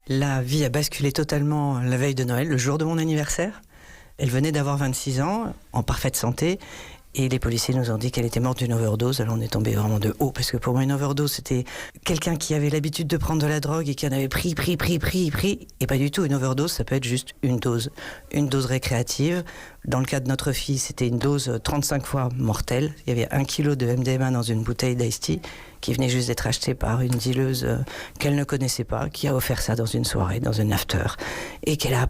La vie a basculé totalement la veille de Noël, le jour de mon anniversaire. Elle venait d'avoir 26 ans, en parfaite santé. Et les policiers nous ont dit qu'elle était morte d'une overdose. Alors on est tombé vraiment de haut, parce que pour moi une overdose c'était quelqu'un qui avait l'habitude de prendre de la drogue et qui en avait pris. Et pas du tout, une overdose ça peut être juste une dose récréative. Dans le cas de notre fille, c'était une dose 35 fois mortelle. Il y avait 1 kilo de MDMA dans une bouteille d'Ice Tea qui venait juste d'être achetée par une dealeuse qu'elle ne connaissait pas, qui a offert ça dans une soirée, dans une after, et qu'elle a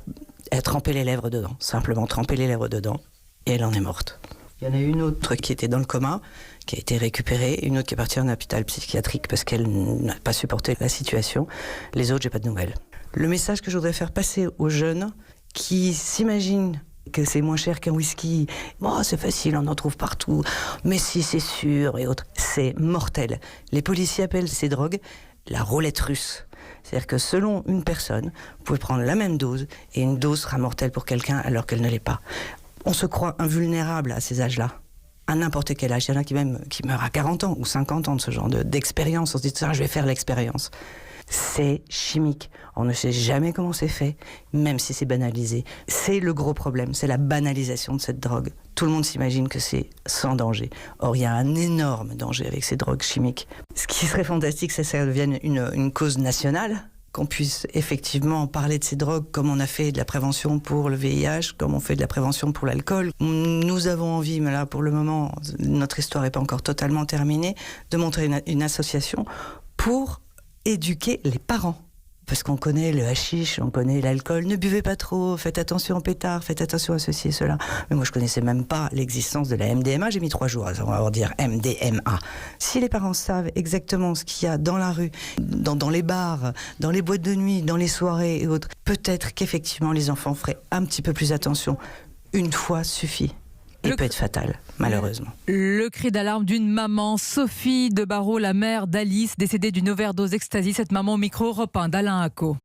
trempé les lèvres dedans, simplement trempé les lèvres dedans, et elle en est morte. Il y en a une autre qui était dans le coma, qui a été récupérée, une autre qui est partie en hôpital psychiatrique parce qu'elle n'a pas supporté la situation. Les autres, j'ai pas de nouvelles. Le message que je voudrais faire passer aux jeunes qui s'imaginent que c'est moins cher qu'un whisky, oh, c'est facile, on en trouve partout, mais si c'est sûr et autres, c'est mortel. Les policiers appellent ces drogues la roulette russe. C'est-à-dire que selon une personne, vous pouvez prendre la même dose et une dose sera mortelle pour quelqu'un alors qu'elle ne l'est pas. On se croit invulnérable à ces âges-là, à n'importe quel âge. Il y en a qui meurent à 40 ans ou 50 ans de ce genre d'expérience. On se dit, ça, je vais faire l'expérience. C'est chimique. On ne sait jamais comment c'est fait, même si c'est banalisé. C'est le gros problème, c'est la banalisation de cette drogue. Tout le monde s'imagine que c'est sans danger. Or, il y a un énorme danger avec ces drogues chimiques. Ce qui serait fantastique, c'est que ça devienne une cause nationale, qu'on puisse effectivement parler de ces drogues comme on a fait de la prévention pour le VIH, comme on fait de la prévention pour l'alcool. Nous avons envie, mais là pour le moment, notre histoire n'est pas encore totalement terminée, de montrer une association pour éduquer les parents. Parce qu'on connaît le hashish, on connaît l'alcool, ne buvez pas trop, faites attention au pétard, faites attention à ceci et cela. Mais moi je connaissais même pas l'existence de la MDMA, j'ai mis 3 jours à dire MDMA. Si les parents savent exactement ce qu'il y a dans la rue, dans les bars, dans les boîtes de nuit, dans les soirées et autres, peut-être qu'effectivement les enfants feraient un petit peu plus attention. Une fois suffit. Et peut être fatal, malheureusement. Le cri d'alarme d'une maman, Sophie de Barrault, la mère d'Alice, décédée d'une overdose d'ecstasy. Cette maman au micro Europe 1 d'Alain Acco.